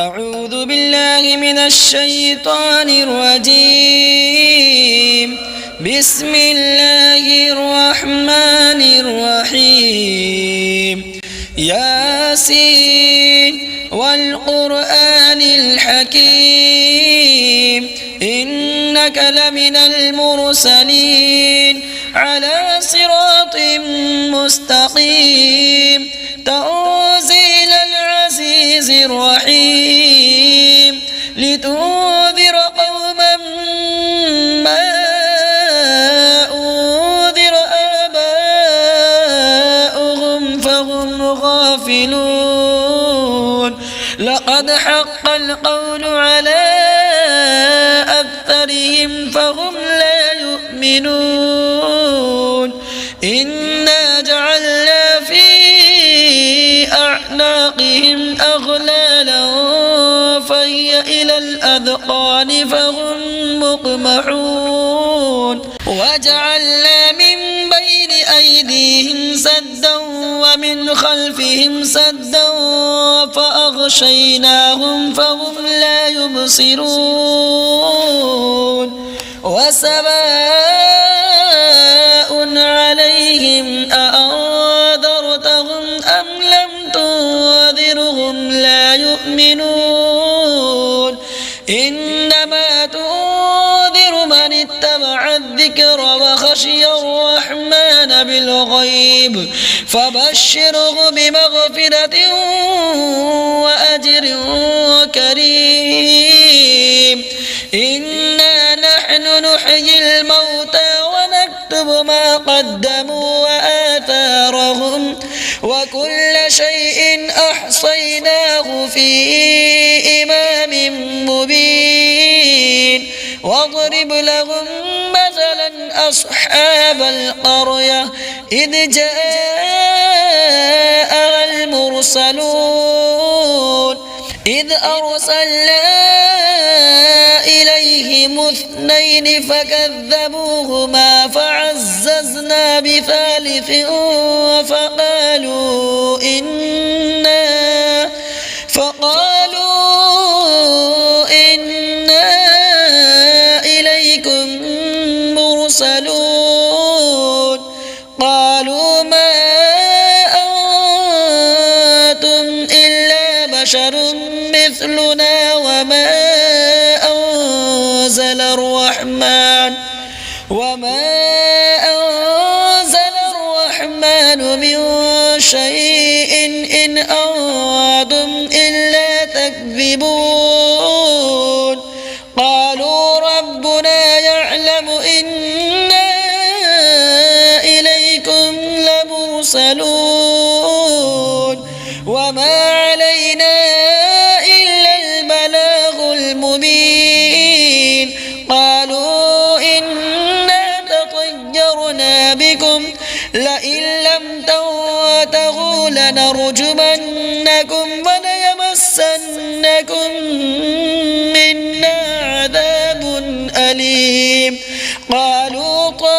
أعوذ بالله من الشيطان الرجيم. بسم الله الرحمن الرحيم. ياسين والقرآن الحكيم إنك لمن المرسلين على صراط مستقيم تنزيل العزيز الرحيم لتنذر قوما ما أنذر آباؤهم فهم غافلون. لقد حق القول على أكثرهم فهم لا يؤمنون. إنا جعلنا في أعناقهم أغلالا فهي إلى الأذقان فهم مقمحون. وجعلنا من بين أيديهم سدا ومن خلفهم سدا فأغشيناهم فهم لا يبصرون. وسواء عليهم أأنذرتهم أم لم تنذرهم لا يؤمنون. إنما تنذر من اتبع الذكر وخشي الرحمن بالغيب فبشره بمغفرة وأجر كريم. إنا نحن نحيي الموتى ونكتب ما قدموا وآثارهم وكل شيء أحصيناه في إمام مبين. واضرب لهم مثلا أصحاب القرية إذ جاءها المرسلون إذ أرسلنا إليهم اثنين فكذبوهما فعززنا بثالث فقالوا إنا إليكم مرسلون. قالوا ما أنتم إلا بشر مثلنا وما أنزل الرحمن من شيء إن أنتم إلا تكذبون. قالوا ربنا يعلم إنا إليكم لمرسلون وما علينا إلا البلاغ المبين. قالوا إنا تطيرنا بكم لئن لم تنتهوا لنرجمنكم وليمسنكم منا عذاب أليم. قالوا طائركم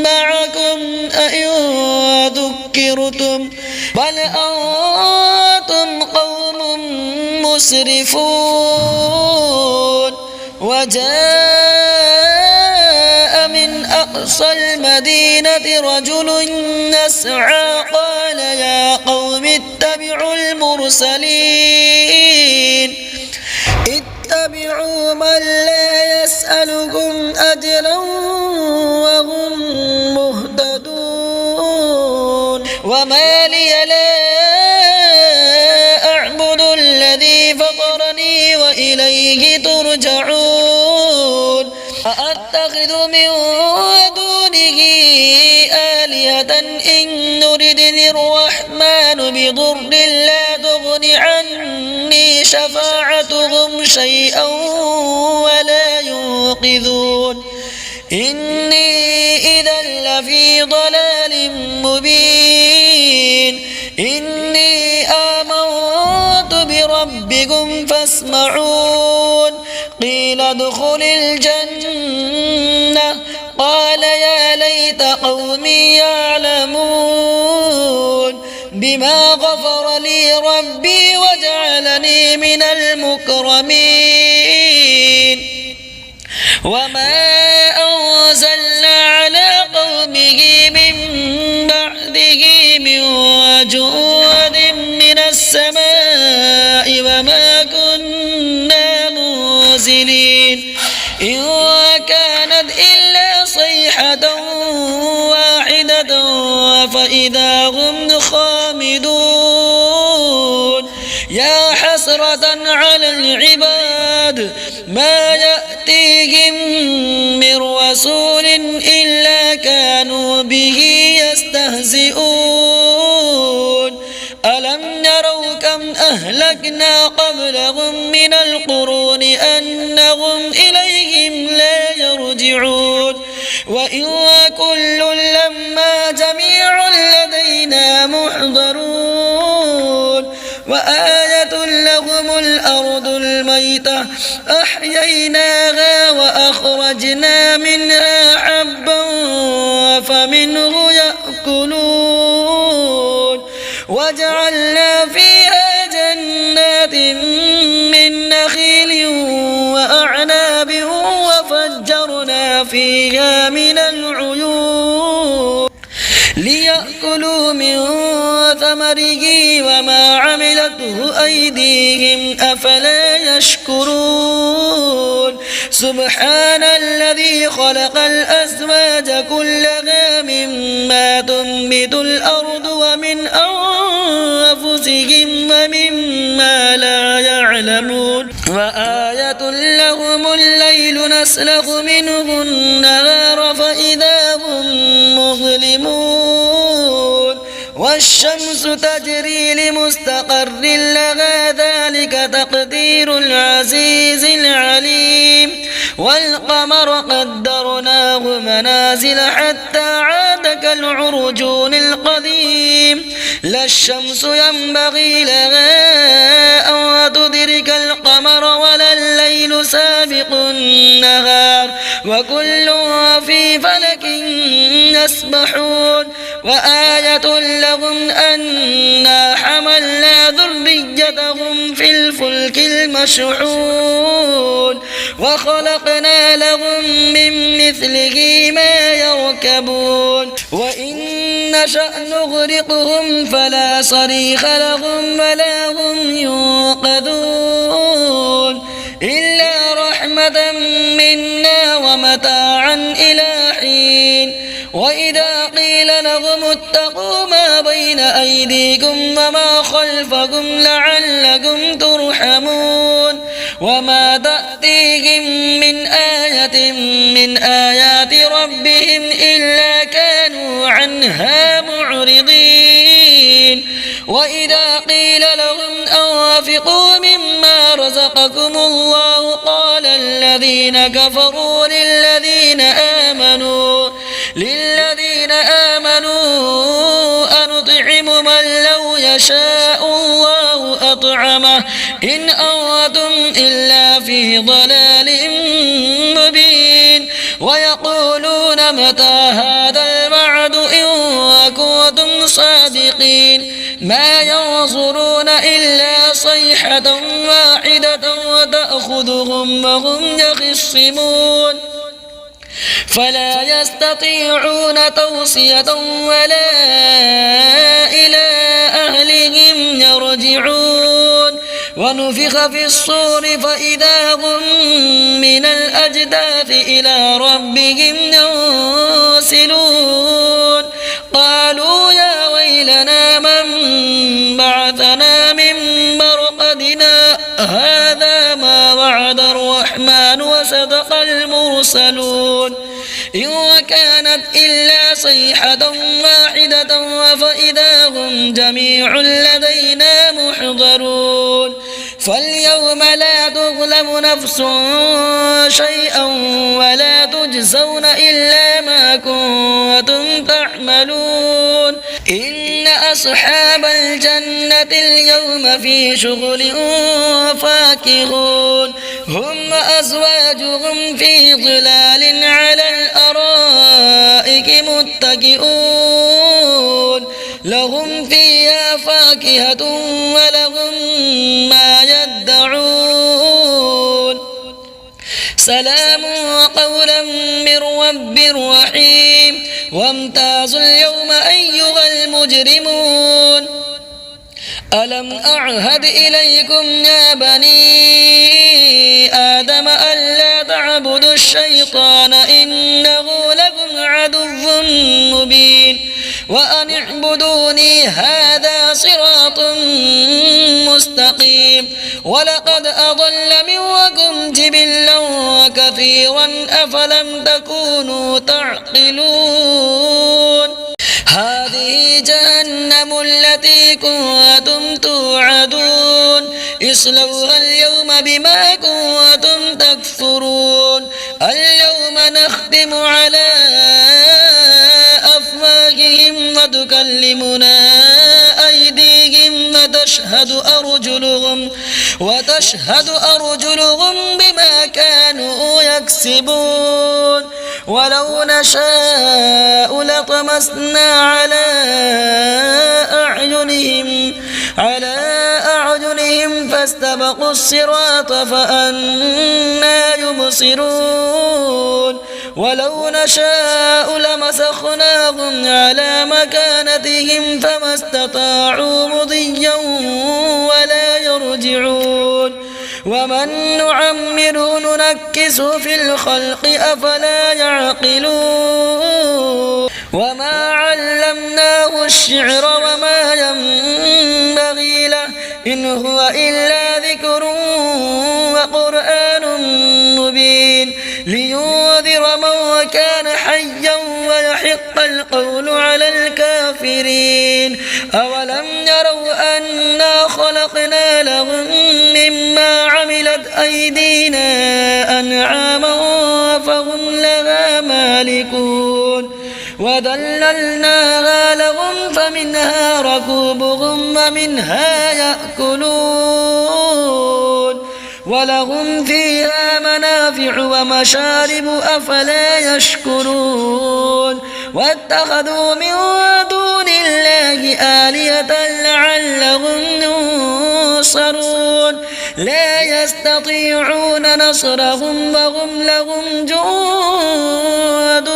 معكم أئن ذكرتم بل أنتم قوم مسرفون. وجاء من أقصى المدينة رجل يسعى قال يا قوم اتبعوا المرسلين اتبعوا من لا يسألكم أجرا وهم مهتدون. وما لي لا أعبد الذي فطرني وإليه ترجعون. أأتخذ من دونه آلهة إن يردني الرحمن بضر لا تغن عني شفاعتهم شيئا ولا ينقذون. إني إذا لفي ضلال مبين. إني آمنت بربكم فاسمعون. قيل ادخل الجنة قال يا ليت قومي يعلمون. بما غفر لي ربي وجعلني من المكرمين وما أنزلنا على قومه من بعده من جود من السماء وما كنا منزلين إن كانت إلا صيحة واحدة فإذا هم خامدون يا حسرة على العباد ما يأتيهم من رسول إلا كانوا به يستهزئون ألم يروا كم أهلكنا قبلهم من القرون أنهم إليهم لا يرجعون وإن كل لما جميع لدينا محضرون وآية لهم الأرض الميتة أحييناها وأخرجنا منها حبا فمنه يأكلون وجعلنا فيها جنات من نخيل وأعناب وفجرنا فيها من العيون ليأكلوا من ثمره وما عملته أيديهم أفلا يشكرون سبحان الذي خلق الأزواج كلها مما تنبت الأرض ومن أنفسهم ومما لا يعلمون وآية لهم الليل نسلخ منه النهار فإذا هم مظلمون والشمس تجري لمستقر لها ذلك تقدير العزيز العليم والقمر قدرناه منازل حتى عاد كالعرجون القديم لا الشمس ينبغي لها أن تدرك القمر ولا الليل سابق النهار وكل في فلك يسبحون وآية لهم أنا حملنا ذريتهم في الفلك المشحون وخلقنا لهم من مثله ما يركبون وإن نشأ نغرقهم فلا صريخ لهم ولا هم ينقذون إلا رحمة منا ومتاعا إلى حين وإذا قيل لهم اتقوا ما بين أيديكم وما خلفكم لعلكم ترحمون وما تأتيهم من آية من آيات ربهم إلا كانوا عنها معرضين وإذا قيل لهم أنفقوا مما رزقكم الله قال الذين كفروا للذين آمنوا أنطعم من لو يشاء الله أطعمه إن أنتم إلا في ضلال مبين ويقولون متى هذا الوعد إن كنتم صادقين ما ينظرون إلا صيحة واحدة وتأخذهم وهم يخصمون فلا يستطيعون توصية ولا إلى أهلهم يرجعون ونفخ في الصور فإذا هم من الأجداث إلى ربهم ينسلون قالوا يا ويلنا من بعثنا من مرقدنا هذا ما وعد الرحمن وصدق المرسلون إن كانت إلا صيحة واحدة فإذا هم جميع لدينا محضرون فاليوم لا تظلم نفس شيئا ولا تجزون إلا ما كنتم تعملون إن أصحاب الجنة اليوم في شغل فاكهون هم وأزواجهم في ظلال على الأرائك متكئون لهم فيها فاكهة ولهم ما يدعون سلام قولا من رب رحيم وامتازوا اليوم أيها المجرمون ألم أعهد إليكم يا بني آدم ألا تعبدوا الشيطان إنه لكم عدو مبين وأن اعبدوني هذا صراط مستقيم ولقد أضل منكم جبلا كثيرا أفلم تكونوا تعقلون هذه جهنم التي كنتم توعدون اصلوها اليوم بما كنتم تكفرون اليوم نختم على أفواههم وتكلمنا أيديهم وتشهد أرجلهم بما كانوا يكسبون ولو نشاء لطمسنا على أعينهم فاستبقوا الصراط فأنى يبصرون ولو نشاء لمسخناهم على مكانتهم فما استطاعوا مضيا ولا يرجعون ومن نعمره ننكسه في الخلق أفلا يعقلون وما علمناه الشعر وما ينبغي له إن هو إلا ذكر وقرآن مبين لينذر من كان حيا ويحق القول على الكافرين أولم يروا أنا خلقنا لهم مما عملت أيدينا أنعاما فهم لها مالكون وذللناها لهم فمنها ركوبهم ومنها يأكلون ولهم فيها منافع ومشارب أفلا يشكرون واتخذوا من دون الله آلهة لعلهم ينصرون لا يستطيعون نصرهم وهم لهم جند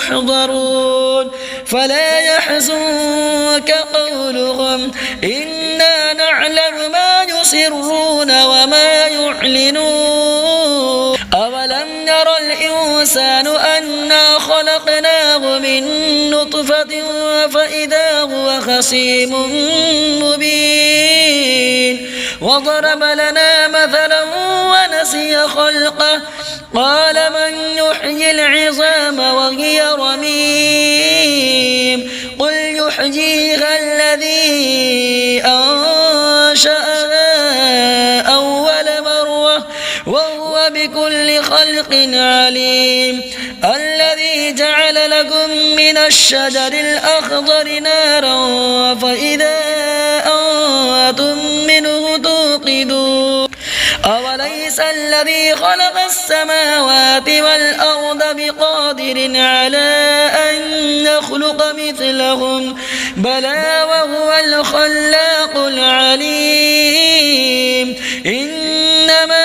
محضرون فلا يحزنك قولهم إنا نعلم ما يسرون وما يعلنون أولم ير الإنسان أنا خلقناه من نطفة فإذا هو خصيم مبين وضرب لنا مثلا ونسي خلقه قال من يحيي العظام وهي رميم قل يحييها الذي أنشأها أول مرة وهو بكل خلق عليم الذي جعل لكم من الشجر الأخضر نارا فإذا أنتم منه توقدون أوليس الذي خلق السماوات والأرض بقادر على أن يخلق مثلهم بلى وهو الخلاق العليم إنما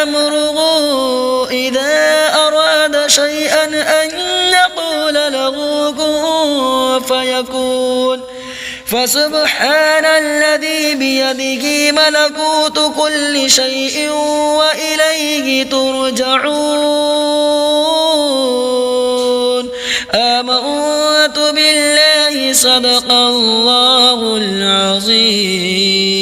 أمره إذا أراد شيئا أن يقول له كن فيكون فسبحان الذي بيده ملكوت كل شيء وإليه ترجعون آمنت بالله صدق الله العظيم.